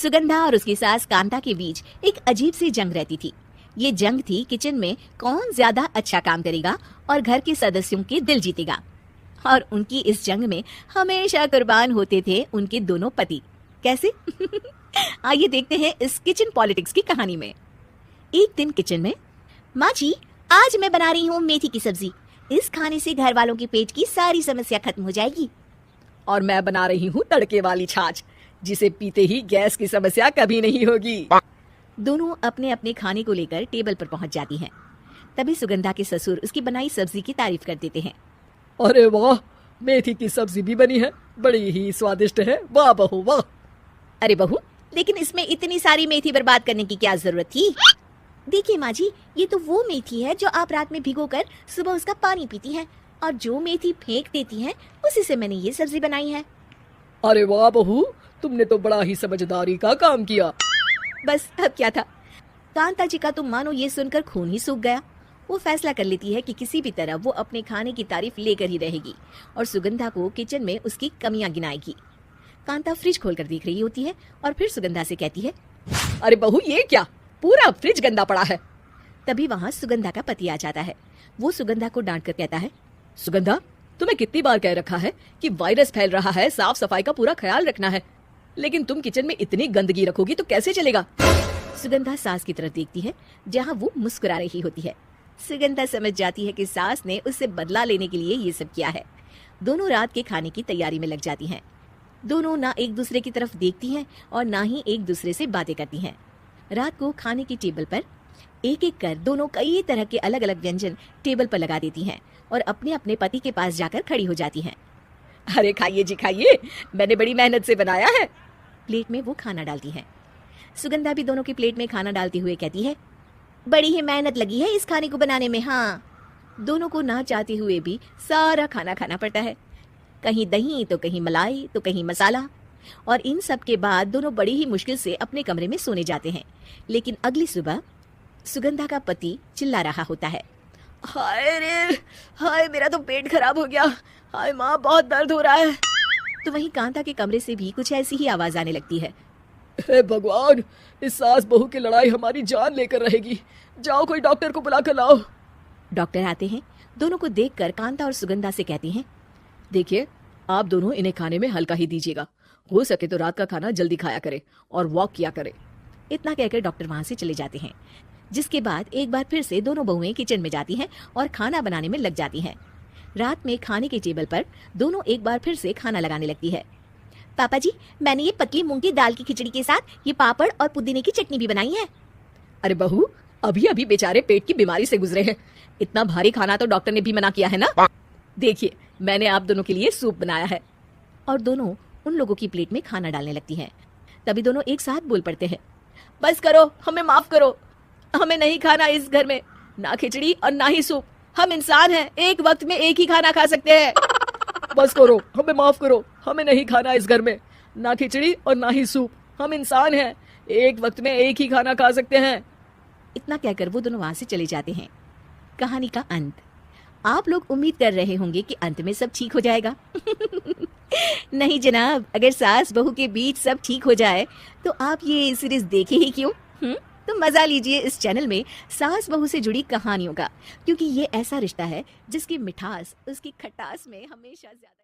सुगंधा और उसकी सास कांता के बीच एक अजीब सी जंग रहती थी। ये जंग थी किचन में कौन ज्यादा अच्छा काम करेगा और घर के सदस्यों के दिल जीतेगा। और उनकी इस जंग में हमेशा कुर्बान होते थे उनके दोनों पति। कैसे? आइए देखते हैं इस किचन पॉलिटिक्स की कहानी में। एक दिन किचन में, माँ जी आज मैं बना रही हूँ मेथी की सब्जी। इस खाने से घर वालों के पेट की सारी समस्या खत्म हो जाएगी। और मैं बना रही हूँ तड़के वाली छाछ, जिसे पीते ही गैस की समस्या कभी नहीं होगी। दोनों अपने अपने खाने को लेकर टेबल पर पहुंच जाती हैं। तभी सुगंधा के ससुर उसकी बनाई सब्जी की तारीफ कर देते हैं। अरे वाह, मेथी की सब्जी भी बनी है, बड़ी ही स्वादिष्ट है। वाह बहू वाह। अरे बहू, लेकिन इसमें इतनी सारी मेथी बर्बाद करने की क्या जरूरत थी? देखिए माँ जी, ये तो वो मेथी है जो आप रात में भिगोकर सुबह उसका पानी पीती हैं, और जो मेथी फेंक देती हैं उसी से मैंने ये सब्जी बनाई है। अरे वाह बहू, तुमने तो बड़ा ही समझदारी का काम किया। बस अब क्या था। कांता जी का तो मानो ये सुनकर खून ही सूख गया। वो फैसला कर लेती है कि किसी भी तरह वो अपने खाने की तारीफ लेकर ही रहेगी और सुगंधा को किचन में उसकी कमियां गिनाएगी। कांता फ्रिज खोलकर देख रही होती है और फिर सुगंधा से कहती है, अरे बहू ये क्या, पूरा फ्रिज गंदा पड़ा है। तभी वहाँ सुगंधा का पति आ जाता है। वो सुगंधा को डांट कर कहता है, सुगंधा, तुम्हें कितनी बार कह रखा है कि वायरस फैल रहा है, साफ सफाई का पूरा ख्याल रखना है, लेकिन तुम किचन में इतनी गंदगी रखोगी तो कैसे चलेगा। सुगंधा सास की तरफ देखती है जहाँ वो मुस्कुरा रही होती है। सुगंधा समझ जाती है कि सास ने उससे बदला लेने के लिए ये सब किया है। दोनों रात के खाने की तैयारी में लग जाती हैं। दोनों ना एक दूसरे की तरफ देखती हैं और ना ही एक दूसरे से बातें करती हैं। रात को खाने की टेबल पर एक एक कर दोनों कई तरह के अलग अलग व्यंजन टेबल पर लगा देती हैं और अपने अपने पति के पास जाकर खड़ी हो जाती हैं। अरे खाइए जी खाइए, मैंने बड़ी मेहनत से बनाया है। प्लेट में वो खाना डालती हैं। सुगंधा भी दोनों की प्लेट में खाना डालते हुए कहती है, बड़ी ही मेहनत लगी है इस खाने को बनाने में। हाँ, दोनों को ना चाहते हुए भी सारा खाना खाना पड़ता है। कहीं दही तो कहीं मलाई तो कहीं मसाला। और इन सब के बाद दोनों बड़ी ही मुश्किल से अपने कमरे में सोने जाते हैं। लेकिन अगली सुबह सुगंधा का पति चिल्ला रहा होता है, हाय रे, हाय मेरा तो पेट खराब हो गया, हाय माँ बहुत दर्द हो रहा है। तो वहीं कांता के कमरे से भी कुछ ऐसी ही आवाज आने लगती है। हे भगवान, इस सास बहू की लड़ाई हमारी जान लेकर रहेगी। जाओ कोई डॉक्टर को बुला कर लाओ। डॉक्टर आते हैं। दोनों को देखकर कांता और सुगंधा से कहती हैं, देखिए, आप दोनों इन्हें खाने में हल्का ही दीजिएगा। हो सके तो रात का खाना जल्दी खाया करे और वॉक किया करे। इतना कहकर डॉक्टर वहां से चले जाते हैं। जिसके बाद एक बार फिर से दोनों बहुएं किचन में जाती हैं और खाना बनाने में लग जाती हैं। रात में खाने के टेबल पर दोनों एक बार फिर से खाना लगाने लगती है। पापा जी, मैंने ये पतली मूंग की दाल की खिचड़ी के साथ ये पापड़ और पुदीने की चटनी भी बनाई है। अरे बहू, अभी अभी बेचारे पेट की बीमारी से गुजरे हैं, इतना भारी खाना तो डॉक्टर ने भी मना किया है ना। देखिए, मैंने आप दोनों के लिए सूप बनाया है। और दोनों उन लोगों की प्लेट में खाना डालने लगती हैं। तभी दोनों एक साथ बोल पड़ते हैं, बस करो, हमें माफ करो, हमें नहीं खाना इस घर में, ना खिचड़ी और ना ही सूप। हम इंसान हैं, एक वक्त में एक ही खाना खा सकते हैं। बस करो, हमें माफ करो, हमें नहीं खाना इस घर में, ना खिचड़ी और ना ही सूप। हम इंसान हैं, एक वक्त में एक ही खाना खा सकते हैं। इतना कहकर वो दोनों वहां से चले जाते हैं। कहानी का अंत। आप लोग उम्मीद कर रहे होंगे कि अंत में सब ठीक हो जाएगा। नहीं जनाब, अगर सास बहू के बीच सब ठीक हो जाए तो आप ये सीरीज देखे ही क्यों? तो मजा लीजिए इस चैनल में सास बहू से जुड़ी कहानियों का, क्योंकि ये ऐसा रिश्ता है जिसकी मिठास उसकी खटास में हमेशा ज्यादा